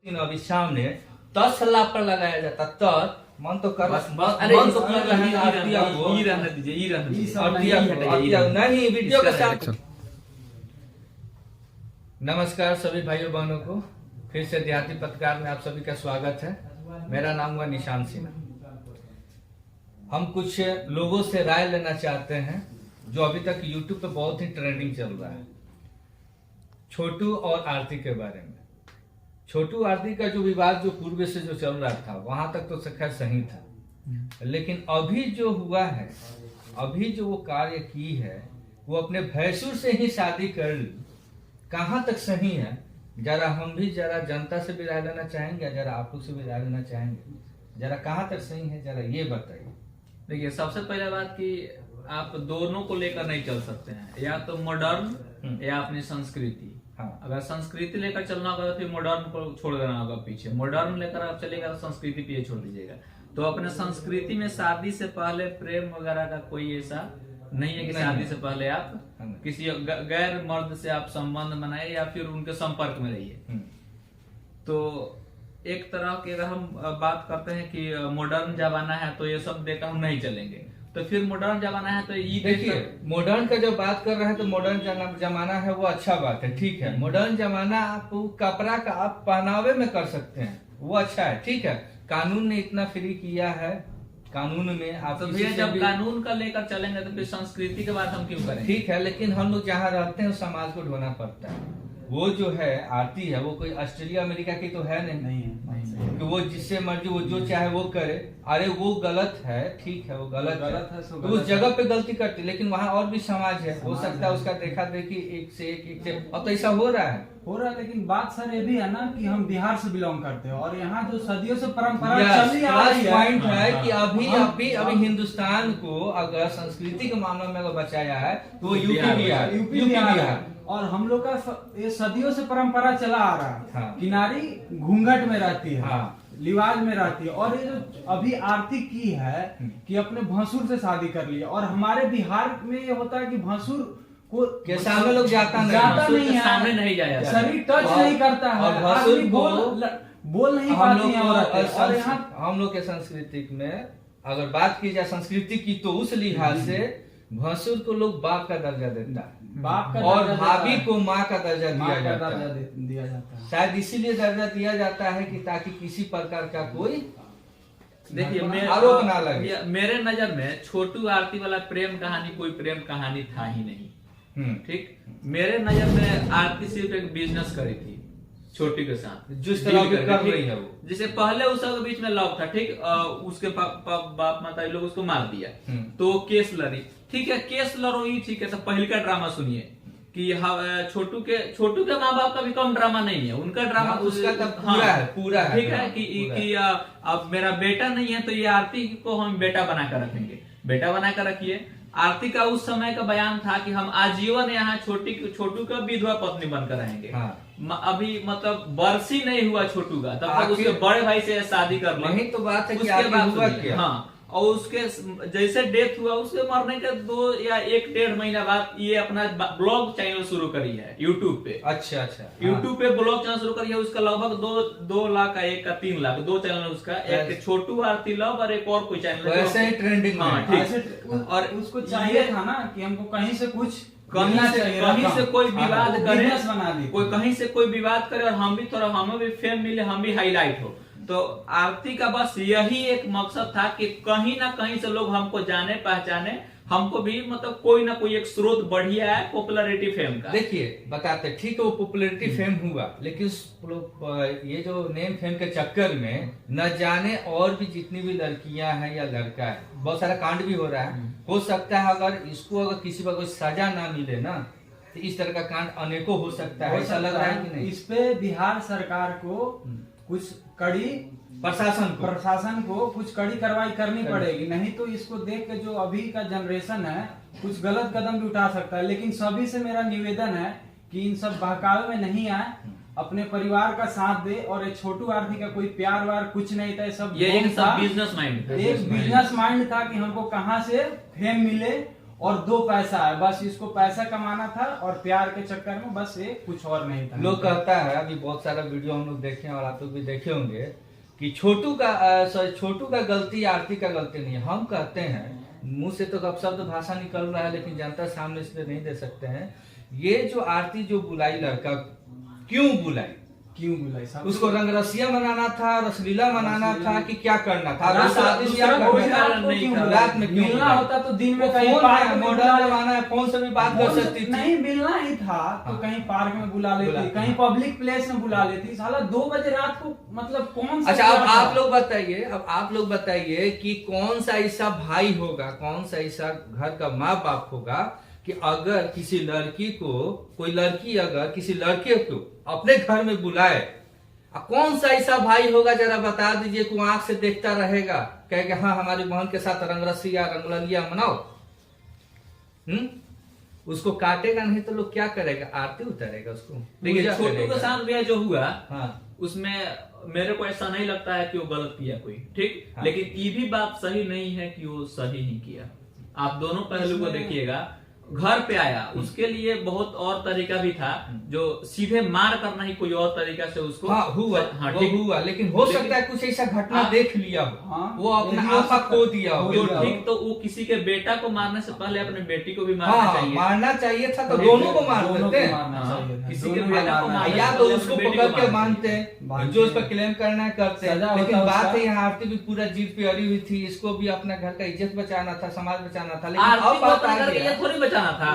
अभी सामने 10 लाख पर लगाया जाता तब मन तो कर बस अरे मन इसको तो कर नहीं रहने दीजिए नहीं वीडियो के साथ। नमस्कार सभी भाइयों बहनों को, फिर से देहाती पत्रकार में आप सभी का स्वागत है। मेरा नाम हुआ निशान सिन्हा। हम कुछ लोगों से राय लेना चाहते हैं जो अभी तक यूट्यूब पे बहुत ही ट्रेंडिंग चल रहा है, छोटू और आरती के बारे में। छोटू आरती का जो विवाद जो पूर्व से जो चल रहा था वहां तक तो खैर सही था, लेकिन अभी जो हुआ है, अभी जो वो कार्य की है, वो अपने भैंसुर से ही शादी कर ली, कहाँ तक सही है? जरा हम भी जरा जनता से भी राय लेना चाहेंगे, जरा आप लोग से भी राय लेना चाहेंगे, जरा कहाँ तक सही है, जरा ये बताइए। देखिए, सबसे पहले बात कि आप दोनों को लेकर नहीं चल सकते हैं, या तो मॉडर्न या अपनी संस्कृति। हाँ। अगर संस्कृति लेकर चलना होगा तो फिर मॉडर्न को छोड़ देना होगा पीछे। मॉडर्न लेकर आप चलेगा तो संस्कृति पीछे छोड़ दीजिएगा। तो अपने संस्कृति में शादी से पहले प्रेम वगैरह का कोई ऐसा नहीं है कि शादी से पहले आप किसी गैर मर्द से आप संबंध बनाए या फिर उनके संपर्क में रहिए। तो एक तरह की अगर हम बात करते हैं कि मॉडर्न जमाना है तो ये सब देकर हम नहीं चलेंगे, तो फिर मॉडर्न जमाना है तो ये देखिए, मॉडर्न का जब बात कर रहे हैं तो मॉडर्न जमाना है वो अच्छा बात है, ठीक है। मॉडर्न जमाना आप कपड़ा का आप पहनावे में कर सकते हैं, वो अच्छा है, ठीक है। कानून ने इतना फ्री किया है, कानून में आप तो भैया जब कानून का लेकर चलेंगे तो फिर संस्कृति के बात हम क्यों करें? ठीक है, लेकिन हम लोग जहाँ रहते हैं उस समाज को ढोना पड़ता है। वो जो है आरती है, वो कोई ऑस्ट्रेलिया अमेरिका की तो है नहीं है कि वो जिससे मर्जी वो जो चाहे वो करे। अरे वो गलत है, ठीक है, वो गलत है तो उस जगह पे गलती करती, लेकिन वहाँ और भी समाज है, हो सकता है उसका देखा देखी एक से अब तो ऐसा हो रहा है। लेकिन बात सर ये भी है ना कि हम बिहार से बिलोंग करते हैं और यहाँ जो सदियों से परंपरा चली आ रही है। पॉइंट है कि अभी हिंदुस्तान को अगर संस्कृति के मामले में अगर बचाया है तो वो यूपी बिहार। और हम लोग का ये सदियों से परंपरा चला आ रहा है। हाँ। कि नारी घूंघट में रहती है, हाँ। लिवाज में रहती है। और ये जो अभी आरती की है कि अपने भसुर से शादी कर लिया, और हमारे बिहार में ये होता है कि भसुर के सामने लोग जाता नहीं है, सामने नहीं जाया, शरीर टच नहीं करता है, और भसुर बोल नहीं पाती है और हम लोग के संस्कृति में अगर बात की जाए संस्कृति की, तो उस लिहाज से भसुर को लोग बाप का दर्जा देता है, बाप का और भाभी को माँ का दर्जा दिया जाता है। शायद इसीलिए दर्जा दिया जाता है कि ताकि किसी प्रकार का कोई देखिए आरोप ना लगे। मेरे नजर में छोटू आरती वाला प्रेम कहानी कोई प्रेम कहानी था ही नहीं। ठीक, मेरे नजर में आरती सिर्फ एक बिजनेस करी थी छोटी के साथ, जिस तरह की कर रही है वो। जिसे पहले उस सबके बीच में लव था, ठीक, उसके बाप माता लोग उसको मार दिया, तो केस लड़ी, ठीक है, केस लड़ो ही ठीक है। तो पहले का ड्रामा सुनिए कि छोटू के माँ बाप का भी कम ड्रामा नहीं है, उनका ड्रामा उसका पूरा है, ठीक है कि अब मेरा बेटा नहीं है तो ये आरती को हम बेटा बनाकर रखेंगे, बेटा बनाकर रखिए। आरती का उस समय का बयान था कि हम आजीवन यहाँ छोटू का विधवा पत्नी बनकर रहेंगे। हाँ। अभी मतलब बरसी नहीं हुआ छोटू का, तब तक उसके बड़े भाई से शादी कर ली। वही तो बात है कि उसके बाद हुआ क्या? हाँ, और उसके जैसे डेथ हुआ उसके मरने के 2 या 1-1.5 महीना बाद ये अपना ब्लॉग चैनल शुरू करी है यूट्यूब पे। अच्छा यूट्यूब पे ब्लॉग चैनल शुरू करी है। उसका लगभग 2 लाख का, एक का 3 लाख, 2 चैनल उसका, एक छोटू आरती लव और एक और कोई चैनल वैसे ही ट्रेंडिंग। हाँ, ठीक। और उसको चाहिए था ना कि हमको कहीं से कुछ कहीं से कोई विवाद करे, बना दी, कोई कहीं से कोई विवाद करे और हमें भी फेम मिले, हम भी हाईलाइट हो। तो आरती का बस यही एक मकसद था कि कहीं ना कहीं से लोग हमको जाने पहचाने, हमको भी मतलब कोई ना कोई एक स्रोत बढ़िया है पॉपुलैरिटी फेम का। देखिए बताते, ठीक है, वो पॉपुलैरिटी फेम हुआ, लेकिन ये जो नेम फेम के चक्कर में न जाने और भी जितनी भी लड़कियां हैं या लड़का है, बहुत सारा कांड भी हो रहा है। हो सकता है अगर इसको अगर किसी पर कोई सजा ना मिले ना, तो इस तरह का कांड अनेकों हो सकता है। ऐसा लग रहा है कि नहीं? इस पे बिहार सरकार को कुछ कड़ी, प्रशासन को कुछ कड़ी कार्रवाई करनी पड़ेगी, नहीं तो इसको देख के जो अभी का जनरेशन है कुछ गलत कदम भी उठा सकता है। लेकिन सभी से मेरा निवेदन है कि इन सब बहकावे में नहीं आए, अपने परिवार का साथ दे। और एक छोटू आरती का कोई प्यार वार कुछ नहीं था, सब ये एक बिजनेस माइंड था कि हमको कहाँ से फेम मिले और 2 पैसा है, बस इसको पैसा कमाना था और प्यार के चक्कर में बस ये कुछ और नहीं था। लोग कहता है, अभी बहुत सारा वीडियो हम लोग देखे हैं और आप लोग भी देखे होंगे कि छोटू का गलती आरती का गलती नहीं है। हम कहते हैं, मुंह से तो शब्द भाषा निकल रहा है लेकिन जनता सामने इसलिए नहीं दे सकते हैं, ये जो आरती जो बुलाई लड़का क्यों बुलाई, उसको रंगरसिया मनाना था, रसलीला मनाना था कि क्या करना था? रात में क्यों मिलना होता तो दिन में कहीं मॉडर्न जमाना है, फोन से भी बात कर सकती थी। नहीं मिलना ही था तो कहीं पार्क में बुला लेती, कहीं पब्लिक प्लेस में बुला लेती। साला 2 बजे रात को, मतलब कौन सा? अच्छा, अब आप लोग बताइए कि कौन सा ऐसा भाई होगा, कौन सा ऐसा घर का माँ बाप होगा कि अगर किसी लड़की को, कोई लड़की अगर किसी लड़के को अपने घर में बुलाए, कौन सा ऐसा भाई होगा जरा बता दीजिए कि आंख से देखता रहेगा, कहेगा हाँ हमारी बहन के साथ रंगरसिया रंगलिया मनाओ। उसको काटेगा नहीं तो लोग क्या करेगा? आरती उतारेगा उसको। देखिए छोटू के साथ भी जो हुआ, हाँ, उसमें मेरे को ऐसा नहीं लगता है कि वो गलत किया कोई, ठीक। हाँ। लेकिन ये भी बात सही नहीं है कि वो सही नहीं किया। आप दोनों पहलू को देखिएगा। घर पे आया, उसके लिए बहुत और तरीका भी था, जो सीधे मार करना ही कोई और तरीका से उसको हुआ, हुआ, लेकिन हो सकता है कुछ ऐसा घटना देख लिया हो, वो अपना आपा खो दिया हो। ठीक, तो वो किसी के बेटा को मारने से पहले अपने बेटी को भी मारना चाहिए था, तो दोनों को मार देते। किसी के बेटा को मार, या तो उसको पकड़ के मानते, जो उस पर क्लेम करना है करते। लेकिन बात है यहाँ आरती भी पूरा जीत पे अड़ी हुई थी, इसको भी अपना घर का इज्जत बचाना था, समाज बचाना था, लेकिन अब बात आ गई थोड़ी बचाना था।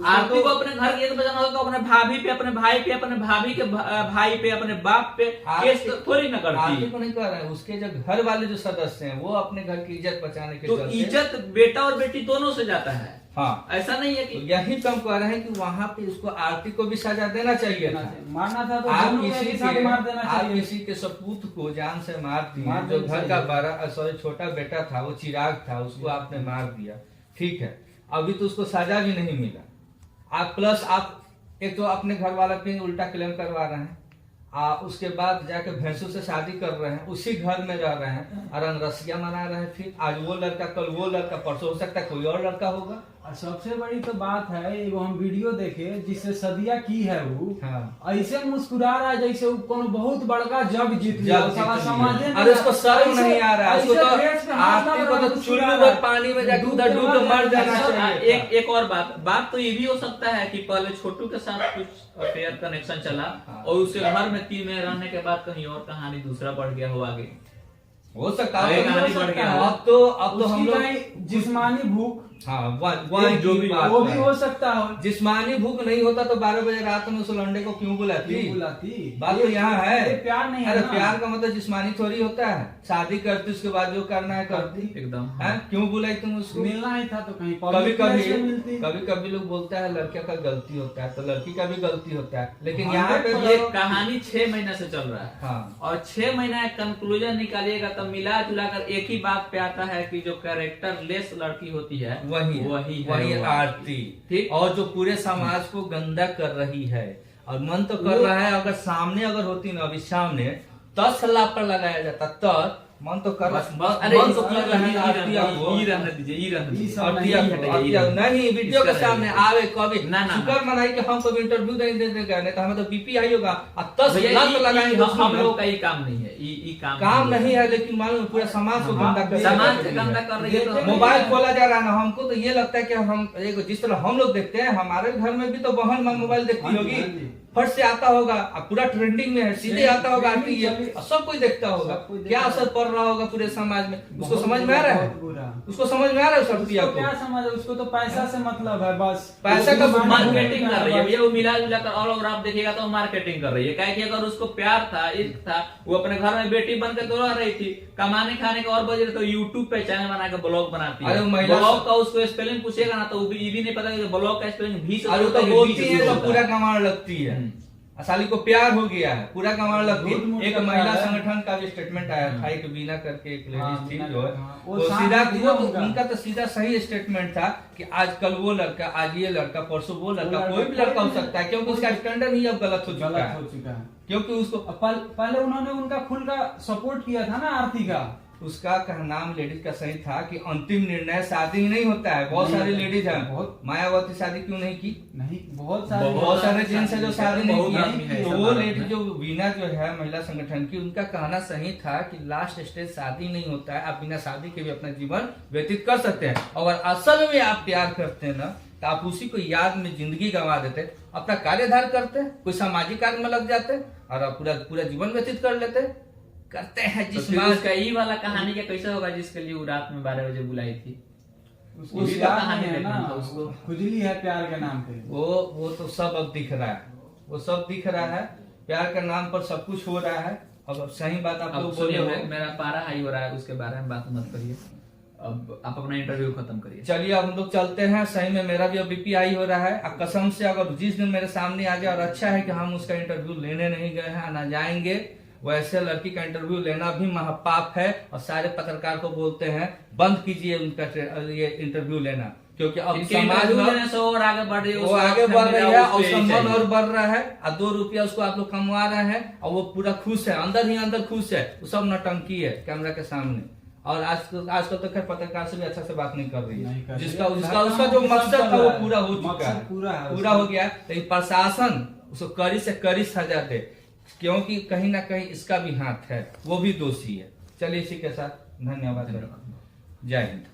आरती को अपने घर की बचाना होगा, अपने भाभी पे, अपने भाई पे, अपने भाभी के भाई पे, अपने बाप पे केस थोड़ी न करती। आरती को नहीं कर रहा है, उसके जो घर वाले जो सदस्य हैं वो अपने घर की इज्जत बचाने के तो इज्जत बेटा और बेटी दोनों से जाता है। हाँ, ऐसा नहीं है कि यही तो हम कह रहे हैं कि वहाँ पे उसको आरती को भी सजा देना चाहिए था, मारना था तो आप किसी के सपूत को जान से मार दिया, जो घर का छोटा बेटा था, वो चिराग था, उसको आपने मार दिया, ठीक है। अभी तो उसको सजा भी नहीं मिला। आप प्लस आप एक तो अपने घर वाला पे उल्टा क्लेम करवा रहे हैं, उसके बाद जाके भैंसों से शादी कर रहे हैं, उसी घर में रह रहे हैं, रंगरसिया मना रहे हैं। फिर आज वो लड़का, कल वो लड़का, परसों हो सकता है कोई और लड़का होगा। और सबसे बड़ी तो बात है, वो हम वीडियो देखे जिससे सदिया की है वो, हाँ। ऐसे मुस्कुरा रहा है जैसे वो कोनो बहुत बड़का जग जीत लिया। अरे उसको शर्म नहीं आ रहा है, उसको तो आरती को तो चुल्लू भर पानी में जाके उधर डूब के मर जाना चाहिए। एक और बात तो ये भी हो सकता है कि पहले छोटू के साथ कुछ अफेयर कनेक्शन चला और उसके घर में 3 महीने रहने के बाद कहीं और कहानी दूसरा बढ़ गया हो आगे, हो सकता है। अब तो हम लोग जिस्मानी भूख, हाँ, जो भी वो भी हो सकता हो। जिस्मानी भूख नहीं होता तो 12 बजे रात में उस लंडे को क्यों बुलाती? बात तो यहाँ है, प्यार नहीं है। अरे प्यार का मतलब जिस्मानी थोड़ी होता है। शादी करती उसके बाद जो करना है करती, एकदम। क्यों बुलाई तुम उसको? मिलना ही था तो कहीं कभी लोग बोलता है लड़कियों का गलती होता है, तो लड़की का भी गलती होता है, लेकिन यहाँ पे ये कहानी 6 महीने से चल रहा है। हाँ। और 6 महीना कंक्लूजन निकालिएगा तो मिला जुला कर एक ही बात पे आता है कि जो कैरेक्टर लेस लड़की होती है वही आरती, ठीक। और जो पूरे समाज को गंदा कर रही है, और मन तो कर रहा है, अगर सामने अगर होती ना, अभी सामने 10 लाख पर लगाया जाता तब मन तो कर नहीं, वीडियो के सामने आवे कभी शुक्र मनाई कि हम कभी इंटरव्यू देने गए, नहीं तो हमें तो बीपी आई होगा। 10 लाख लगाएंगे, हम लोग का ये काम नहीं है, ये काम नहीं है, लेकिन मालूम पूरे समाज को गंदा कर रही है। मोबाइल खोला जा रहा है ना, हमको तो ये लगता है कि हम जिस तरह हम लोग देखते हैं, हमारे घर में भी तो बहन मोबाइल देखती होगी, फट से आता होगा, पूरा ट्रेंडिंग में है, सीधे आता होगा, आती है, सब कोई देखता होगा। क्या असर पड़ रहा होगा पूरे समाज में? उसको समझ में आ रहा है? उसको समझ में आ रहा है? उसको क्या समझ? उसको तो पैसा से मतलब है, बस पैसा का मार्केटिंग कर रही है भैया। वो मिला जुला कर और अगर आप देखिएगा तो मार्केटिंग कर रही है। क्या कि अगर उसको प्यार था, इश्क था, वो अपने घर में बेटी बन के तो रह रही थी, कमाने खाने का और बजे तो यूट्यूब पे चैनल बना के ब्लॉग बनाती है। ब्लॉग का उसको स्पेलिंग पूछेगा ना तो ये भी नहीं पता कि ब्लॉग का स्पेलिंग भी बोलती है तो पूरा कमाल लगती है। साली को प्यार हो गया है, पूरा कमाल लगती है। एक महिला संगठन का भी स्टेटमेंट आया था, एक बीना करके एक लेडीज थी जो है, तो सीधा उनका तो सीधा सही स्टेटमेंट था कि आज कल वो लड़का, आज ये लड़का, परसों वो लड़का, कोई भी लड़का हो सकता है, क्योंकि उसका स्टैंडर्ड ही अब गलत हो चुका है। क्योंकि उसको पहले उन्होंने उनका खुल का सपोर्ट किया था ना आरती का, उसका नाम लेडीज का सही था कि अंतिम निर्णय शादी ही नहीं होता है। बहुत सारी लेडीज हैं, बहुत मायावती शादी क्यों नहीं की? नहीं, बहुत सारे जेंट्स है जो शादी नहीं बहुत आदमी की। है तो ऐसा वो भारत लेडी में। जो वीना जो है महिला संगठन की, उनका कहना सही था कि लास्ट स्टेज शादी नहीं होता है, आप बिना शादी के भी अपना जीवन व्यतीत कर सकते हैं। और असल में आप प्यार करते हैं ना, तो आप उसी को याद में जिंदगी गंवा देते, अपना कार्यधार करते, कोई सामाजिक कार्य में लग जाते और आप पूरा पूरा जीवन व्यतीत कर लेते करते हैं। तो जिस फिर माँ उसका ये वाला कहानी का कैसे होगा जिसके लिए वो रात में 12 बजे बुलाई थी? उसको उसी का याद कहानी नहीं है देखना ना, था उसको। खुजली है प्यार के नाम पे। वो तो सब अब दिख रहा है, वो सब दिख रहा है। प्यार के नाम पर सब कुछ हो रहा है। अब सही बात आप अब लोग सुनिए, बोले हो। मेरा पारा हाई हो रहा है, उसके बारे में बात मत करिए। अब आप अपना इंटरव्यू खत्म करिए। चलिए अब हम लोग चलते हैं। सही में मेरा भी अब बीपी हाई हो रहा है। अब कसम से अगर जिस दिन मेरे सामने आ जाए, और अच्छा है कि हम उसका इंटरव्यू लेने नहीं गए हैं, ना जाएंगे। वैसे लड़की का इंटरव्यू लेना भी महापाप है, और सारे पत्रकार को बोलते हैं बंद कीजिए उनका ये इंटरव्यू लेना, क्योंकि अब इनके समाज इंटरव्यू में लेने से और आगे बढ़ रही है, वो उसको आगे आप बढ़ रही है और उसको यही सम्मान चाहिए। और बढ़ रहा है, और 2 रुपया उसको आप लोग कमवा रहे हैं, और वो पूरा खुश है, अंदर ही अंदर खुश है। वो सब नौटंकी है कैमरा के सामने। और आजकल तो खैर पत्रकार से भी अच्छा से बात नहीं कर रही नहीं है। कर रही जिसका है। उसका जो मकसद था वो पूरा हो चुका मकसद है, पूरा है पूरा उसका। हो गया है। लेकिन प्रशासन उसको कड़ी से कड़ी सजा दे, क्योंकि कहीं ना कहीं इसका भी हाथ है, वो भी दोषी है। चलिए इसी के साथ धन्यवाद, जय हिंद।